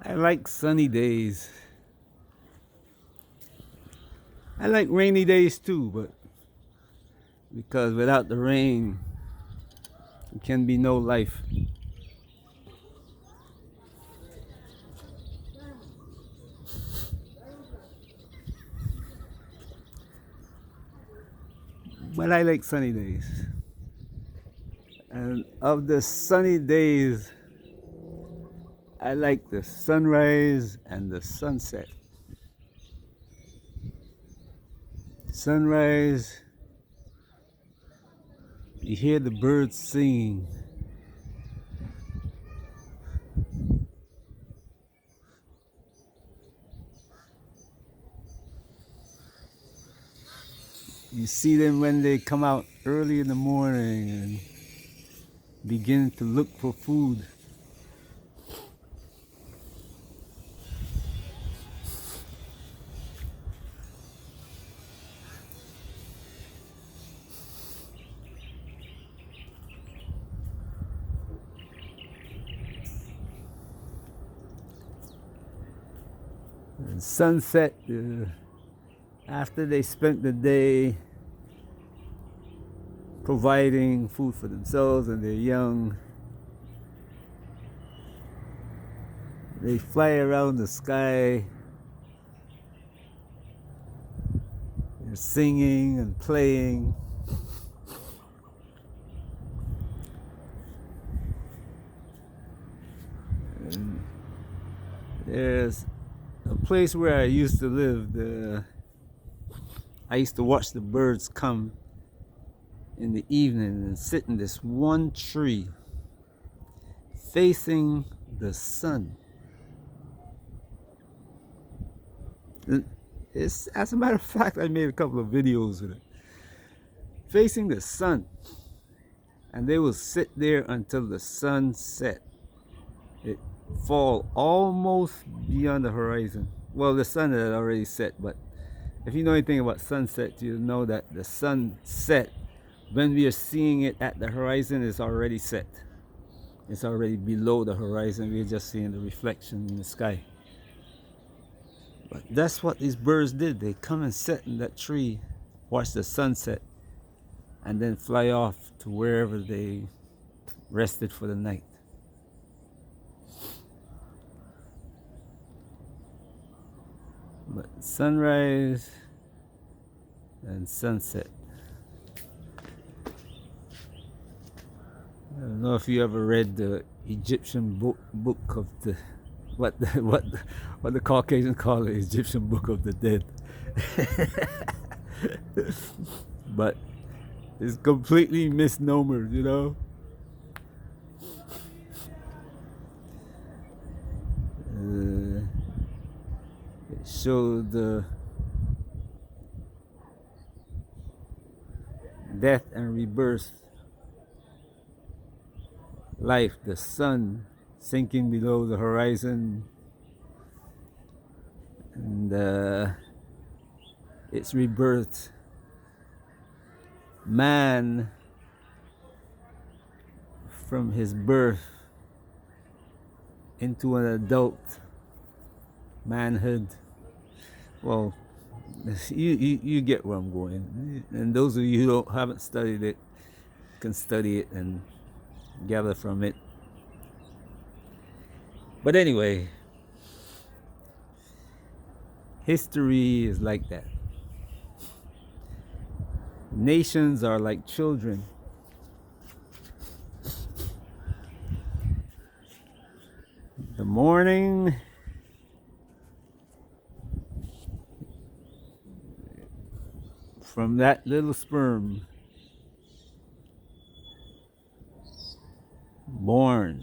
I like sunny days. I like rainy days too, but because without the rain, there can be no life. But I like sunny days. And of the sunny days, I like the sunrise and the sunset. Sunrise, you hear the birds singing. You see them when they come out early in the morning and begin to look for food. And sunset, after they spent the day providing food for themselves and their young, they fly around the sky. They're singing and playing. And there's a place where I used to live. I used to watch the birds come in the evening and sit in this one tree facing the sun. It's, as a matter of fact, I made a couple of videos with it. Facing the sun. And they will sit there until the sun set. It fall almost beyond the horizon. Well, the sun had already set, but if you know anything about sunset, you know that the sun set, when we are seeing it at the horizon, is already set. It's already below the horizon. We're just seeing the reflection in the sky. But that's what these birds did. They come and sit in that tree, watch the sunset, and then fly off to wherever they rested for the night. But sunrise and sunset. I don't know if you ever read the Egyptian book of the what the Caucasians call the Egyptian Book of the Dead. But it's completely misnomered, you know. It showed the death and rebirth life, the sun sinking below the horizon, and its rebirth, man from his birth into an adult manhood. Well, you get where I'm going, and those of you who haven't studied it can study it and gather from it. But anyway, history is like that. Nations are like children. The morning from that little sperm born,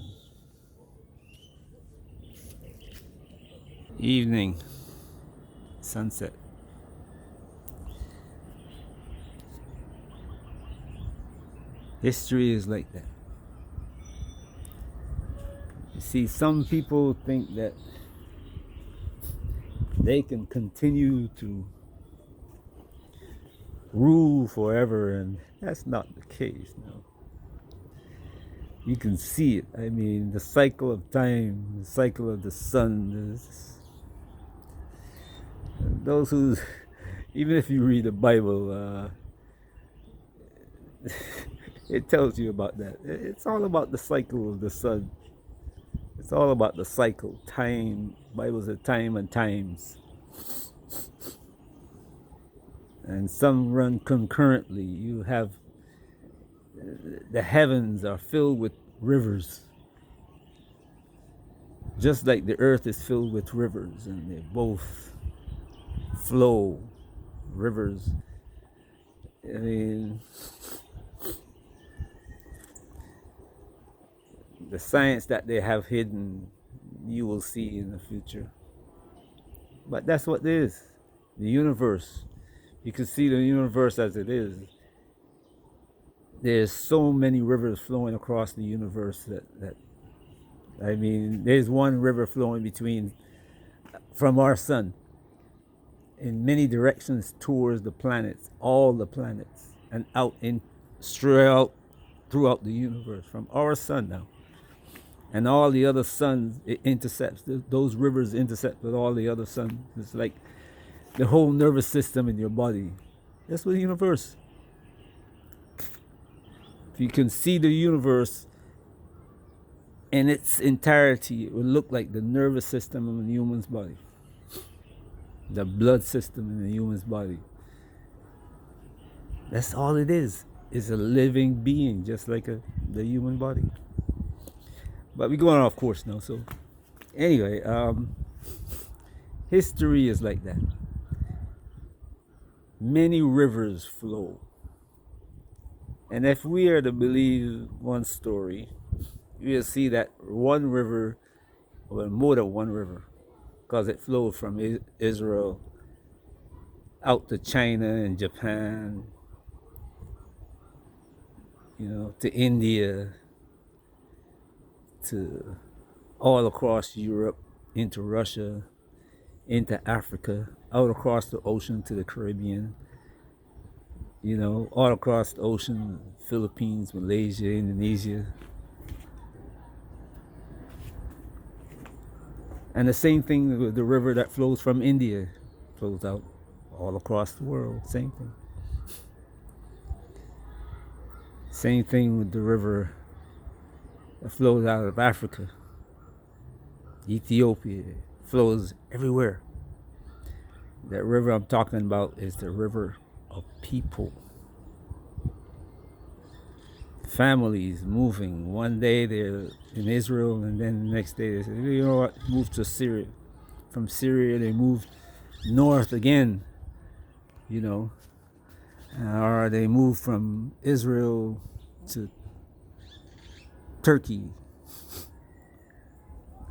evening, sunset. History is like that. You see, some people think that they can continue to rule forever, and that's not the case. No. You can see it. I mean, the cycle of time, the cycle of the sun. Those who, even if you read the Bible, it tells you about that. It's all about the cycle of the sun. It's all about the cycle, time. Bible's a time and times. And some run concurrently. You have the heavens are filled with rivers, just like the earth is filled with rivers, and they both flow. Rivers. I mean, the science that they have hidden, you will see in the future. But that's what it is. The universe. You can see the universe as it is. There's so many rivers flowing across the universe that I mean, there's one river flowing from our sun in many directions towards the planets, all the planets, and out in straight out throughout the universe from our sun now. And all the other suns, it intercepts. Those rivers intercept with all the other suns. It's like the whole nervous system in your body. That's what the universe. If you can see the universe in its entirety, it will look like the nervous system in the human's body, the blood system in the human's body. That's all it is. It's a living being, just like the human body. But we're going off course now. So anyway, history is like that. Many rivers flow. And if we are to believe one story, you will see that one river, or more than one river, because it flowed from Israel out to China and Japan, to India, to all across Europe, into Russia, into Africa, out across the ocean to the Caribbean, all across the ocean, Philippines, Malaysia, Indonesia. And the same thing with the river that flows from India, flows out all across the world, same thing. Same thing with the river that flows out of Africa, Ethiopia, flows everywhere. That river I'm talking about is the river of people. Families moving. One day they're in Israel, and then the next day they say, you know what, move to Syria. From Syria they moved north again, or they moved from Israel to Turkey,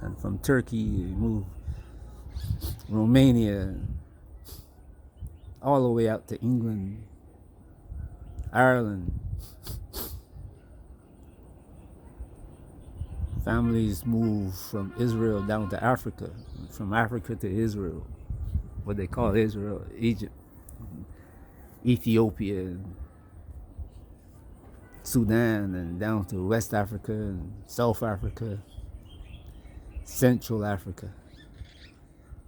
and from Turkey they moved Romania, all the way out to England, Ireland. Families move from Israel down to Africa, from Africa to Israel, what they call Israel, Egypt, Ethiopia, Sudan, and down to West Africa and South Africa, Central Africa,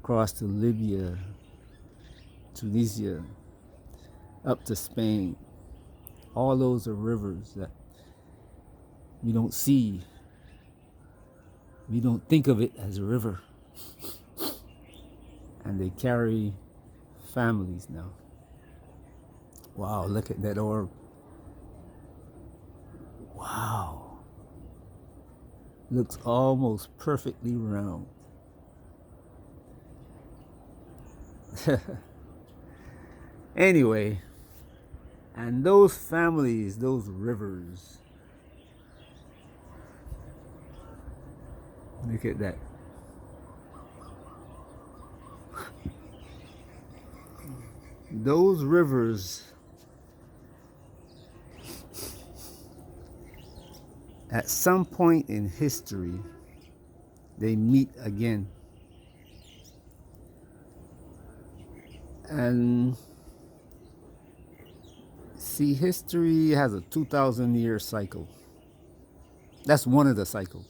across to Libya, Tunisia, up to Spain. All those are rivers that we don't see. We don't think of it as a river. And they carry families now. Wow, look at that orb. Wow. Looks almost perfectly round. Anyway, and those families, those rivers, look at that. Those rivers at some point in history, they meet again. And see, history has a 2,000-year cycle. That's one of the cycles.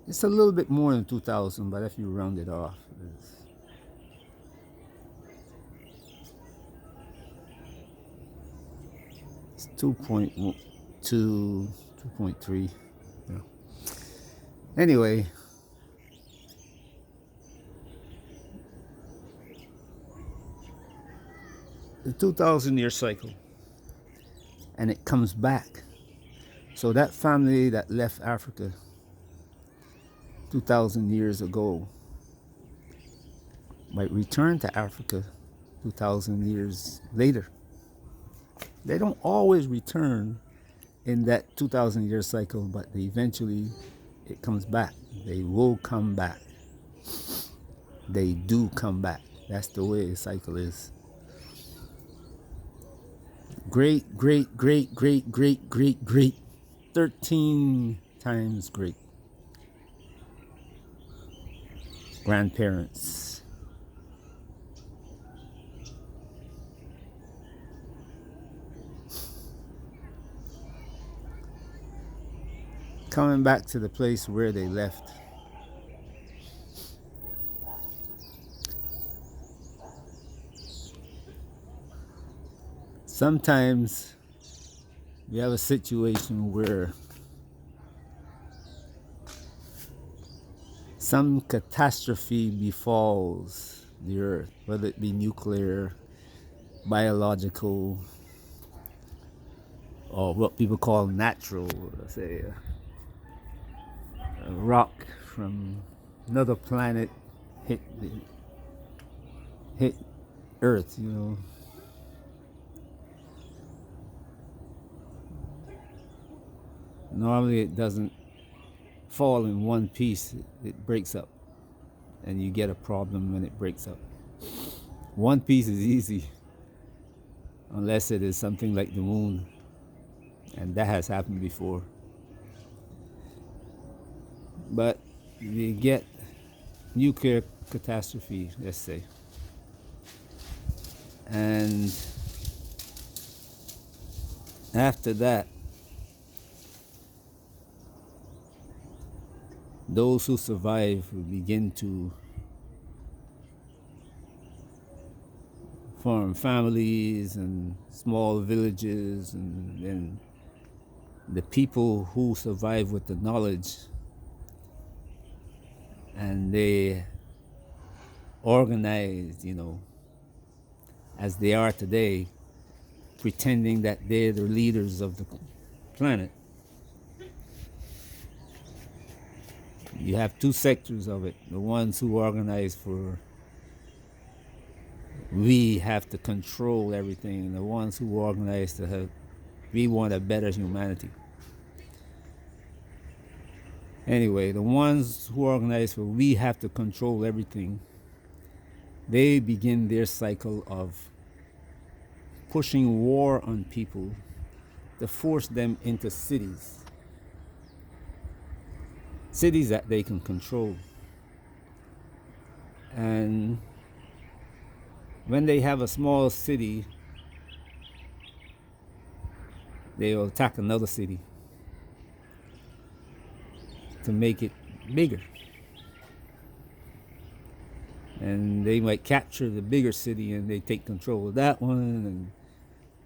It's a little bit more than 2,000, but if you round it off, it's 2.2, 2.3. Yeah. Anyway, the 2,000-year cycle, and it comes back. So that family that left Africa 2,000 years ago might return to Africa 2,000 years later. They don't always return in that 2,000-year cycle, but eventually it comes back. They will come back. They do come back. That's the way the cycle is. Great, great, great, great, great, great, great. 13 times great. Grandparents. Coming back to the place where they left. Sometimes we have a situation where some catastrophe befalls the earth, whether it be nuclear, biological, or what people call natural, let's say a rock from another planet hit Earth, you know. Normally it doesn't fall in one piece, it breaks up, and you get a problem when it breaks up. One piece is easy, unless it is something like the moon, and that has happened before. But you get nuclear catastrophe, let's say, and after that, those who survive will begin to form families and small villages, and then the people who survive with the knowledge, and they organize, you know, as they are today, pretending that they're the leaders of the planet. You have two sectors of it. The ones who organize for we have to control everything, and the ones who organize to have we want a better humanity. Anyway, the ones who organize for we have to control everything, they begin their cycle of pushing war on people to force them into cities that they can control. And when they have a small city, they will attack another city to make it bigger. And they might capture the bigger city and they take control of that one, and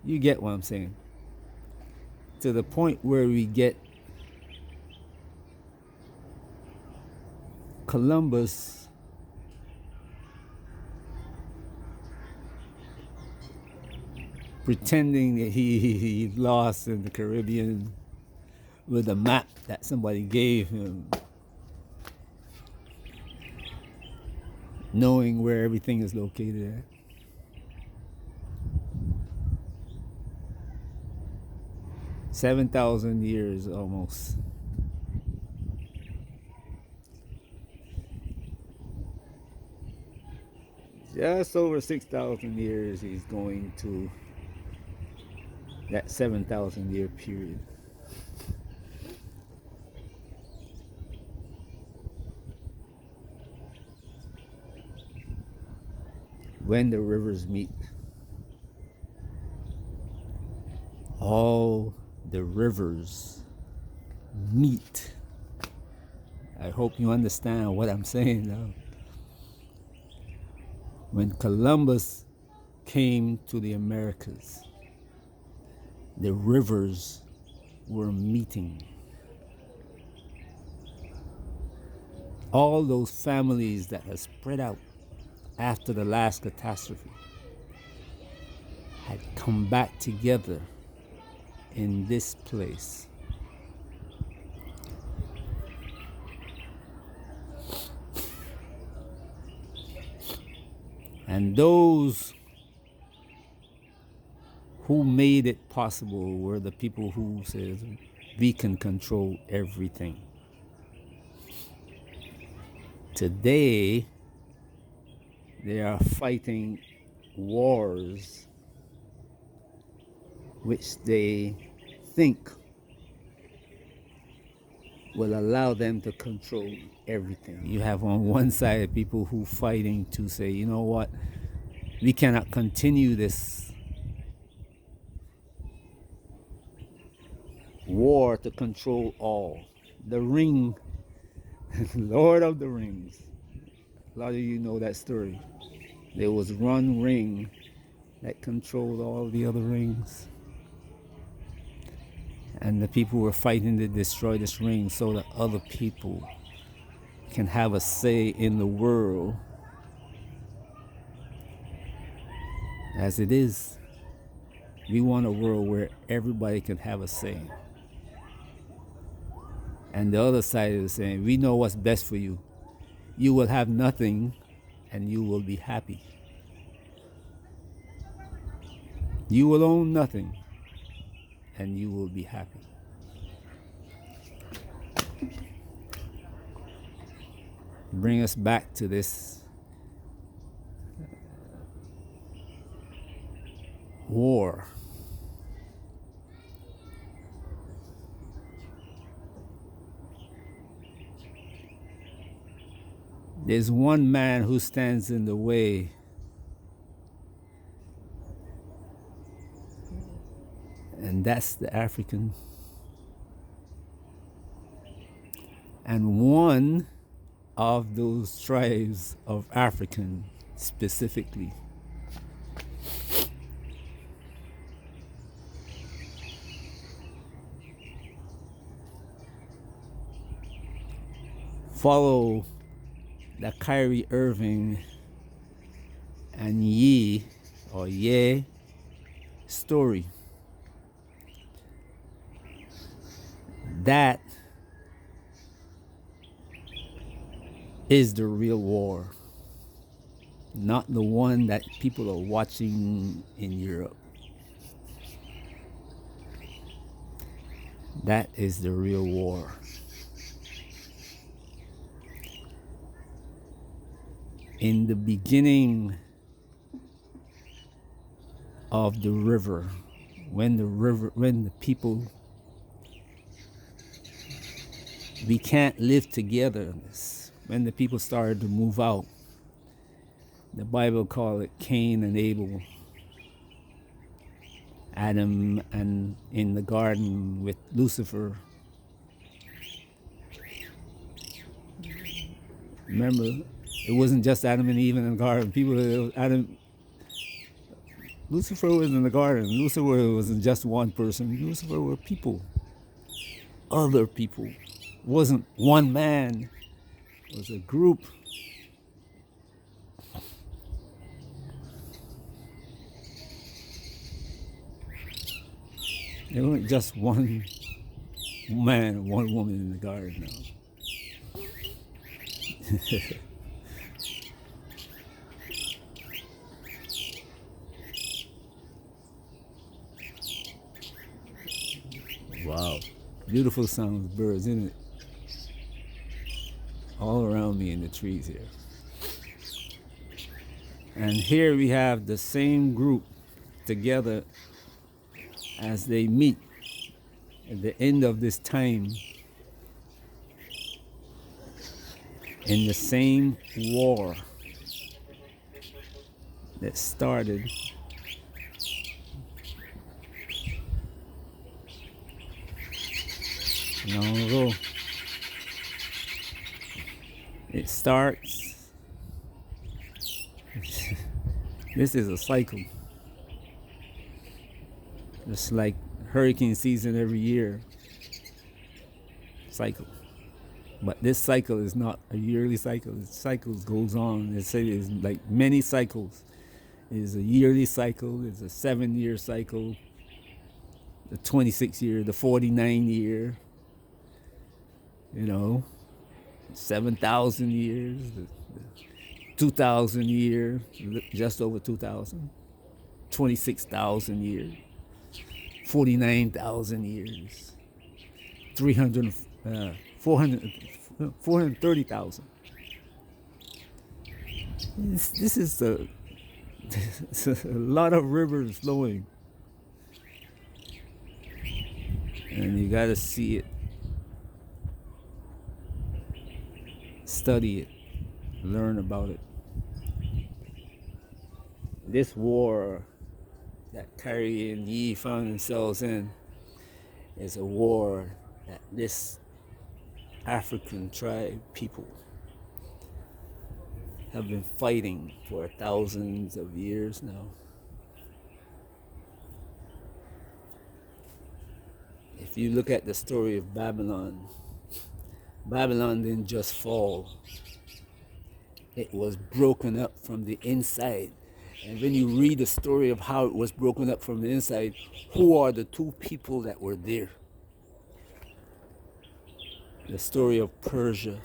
you get what I'm saying. To the point where we get Columbus pretending that he lost in the Caribbean with a map that somebody gave him, knowing where everything is located at. $7,000 years almost. Just over 6,000 years he's going to that 7,000 year period. When the rivers meet, all the rivers meet. I hope you understand what I'm saying now. When Columbus came to the Americas, the rivers were meeting. All those families that had spread out after the last catastrophe had come back together in this place. And those who made it possible were the people who said, we can control everything. Today, they are fighting wars which they think will allow them to control everything. You have on one side people who fighting to say, you know what, we cannot continue this war to control all. The Ring, Lord of the Rings. A lot of you know that story. There was one ring that controlled all the other rings. And the people were fighting to destroy this ring so that other people can have a say in the world as it is. We want a world where everybody can have a say. And the other side is saying, we know what's best for you. You will have nothing and you will be happy. You will own nothing and you will be happy. Bring us back to this war. There's one man who stands in the way, and that's the African. And one of those tribes of African specifically follow the Kyrie Irving and Ye story. That is the real war, not the one that people are watching in Europe. That is the real war. In the beginning of the river, when the people, we can't live together. When the people started to move out, the Bible called it Cain and Abel. Adam and in the garden with Lucifer. Remember, it wasn't just Adam and Eve in the garden. Lucifer was in the garden. Lucifer wasn't just one person. Lucifer were people, other people. It wasn't one man. It was a group. There weren't just one man and one woman in the garden now. Wow, beautiful sound of birds, isn't it? All around me in the trees here. And here we have the same group together as they meet at the end of this time in the same war that started long ago. It starts. This is a cycle. It's like hurricane season every year. Cycle. But this cycle is not a yearly cycle. The cycles goes on. It's like many cycles. It's a yearly cycle. It's a 7-year cycle. The 26-year, the 49-year. 7,000 years, the 2,000 year, just over 2,000. 26,000 years. 49,000 years. 430,000. This is a lot of rivers flowing. And you gotta see it, study it, learn about it. This war that Carrie and Yi found themselves in is a war that this African tribe people have been fighting for thousands of years now. If you look at the story of Babylon, Babylon didn't just fall. It was broken up from the inside. And when you read the story of how it was broken up from the inside, who are the two people that were there? The story of Persia.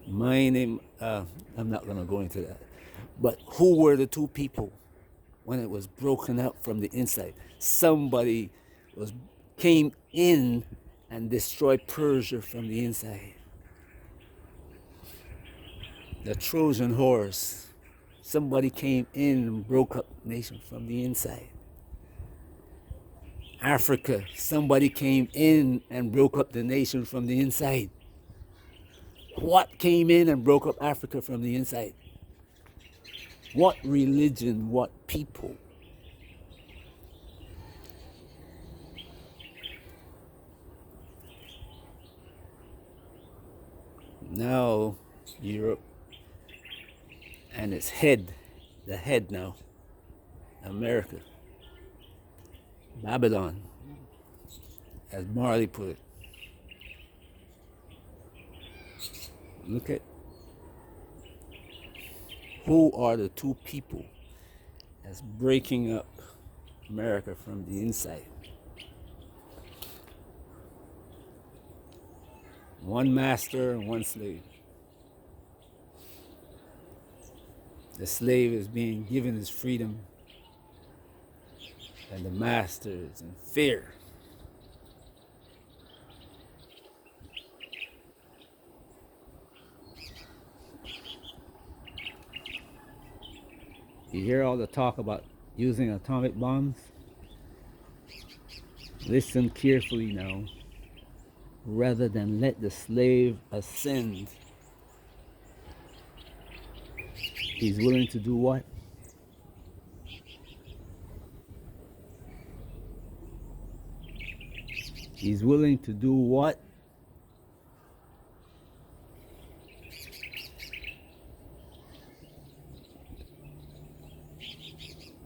I'm not going to go into that. But who were the two people when it was broken up from the inside? Somebody came in and destroyed Persia from the inside. The Trojan horse. Somebody came in and broke up the nation from the inside. Africa. Somebody came in and broke up the nation from the inside. What came in and broke up Africa from the inside? What religion? What people? Now, Europe and its head, the head now, America, Babylon, as Marley put it. Look at who are the two people that's breaking up America from the inside. One master and one slave. The slave is being given his freedom, and the master is in fear. You hear all the talk about using atomic bombs? Listen carefully now. Rather than let the slave ascend, he's willing to do what? He's willing to do what?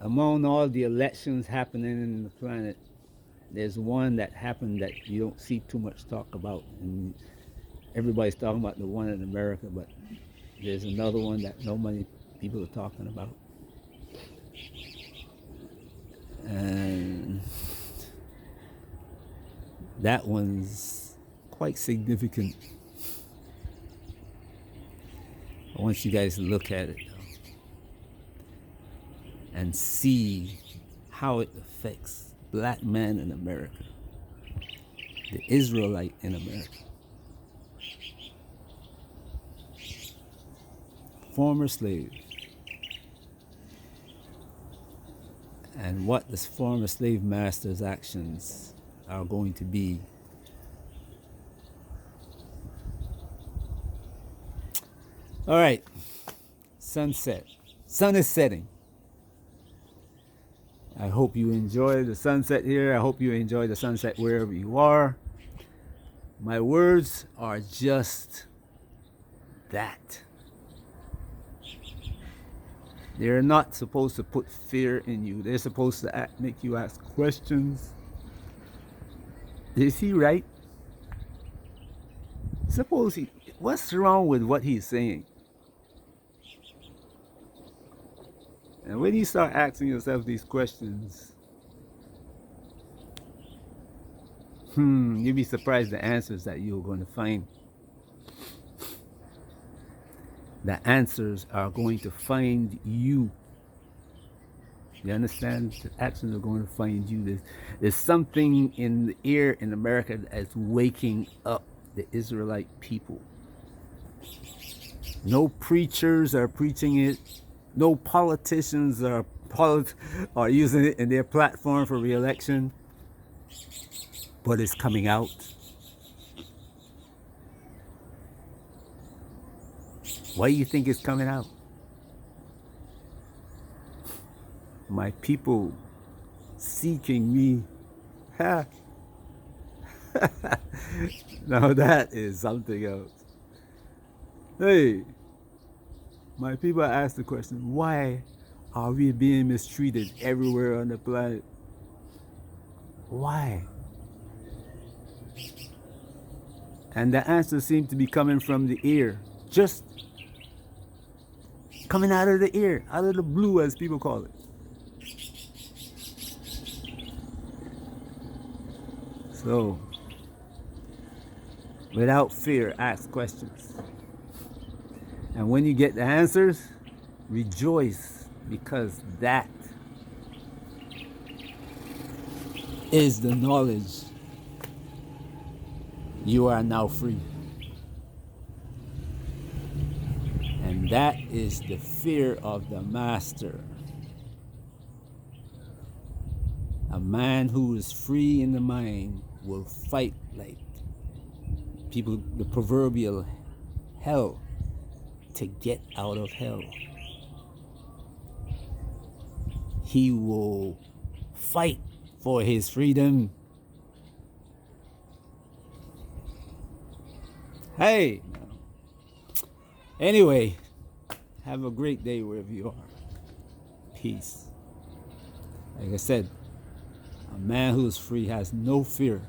Among all the elections happening in the planet, there's one that happened that you don't see too much talk about. And everybody's talking about the one in America, but there's another one that not many people are talking about. And that one's quite significant. I want you guys to look at it and see how it affects black man in America, the Israelite in America, former slave, and what the former slave master's actions are going to be. All right, sunset. Sun is setting. I hope you enjoy the sunset here. I hope you enjoy the sunset wherever you are. My words are just that. They're not supposed to put fear in you. They're supposed to make you ask questions. Is he right? What's wrong with what he's saying? And when you start asking yourself these questions, you'll be surprised the answers that you're going to find. The answers are going to find you. You understand? The actions are going to find you. There's something in the air in America that's waking up the Israelite people. No preachers are preaching it. No politicians are using it in their platform for re-election. But it's coming out. Why do you think it's coming out? My people seeking me. Ha. Now that is something else. Hey, my people ask the question, why are we being mistreated everywhere on the planet? Why? And the answer seems to be coming from the ear. Just coming out of the ear, out of the blue, as people call it. So, without fear, ask questions. And when you get the answers, rejoice, because that is the knowledge. You are now free. And that is the fear of the master. A man who is free in the mind will fight like people, the proverbial hell, to get out of hell. He will fight for his freedom. Hey, anyway, have a great day wherever you are. Peace. Like I said, a man who is free has no fear,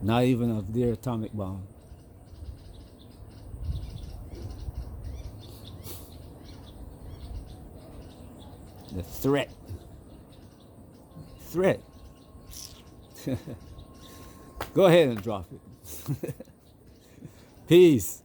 not even of their atomic bomb. The threat. Go ahead and drop it. Peace.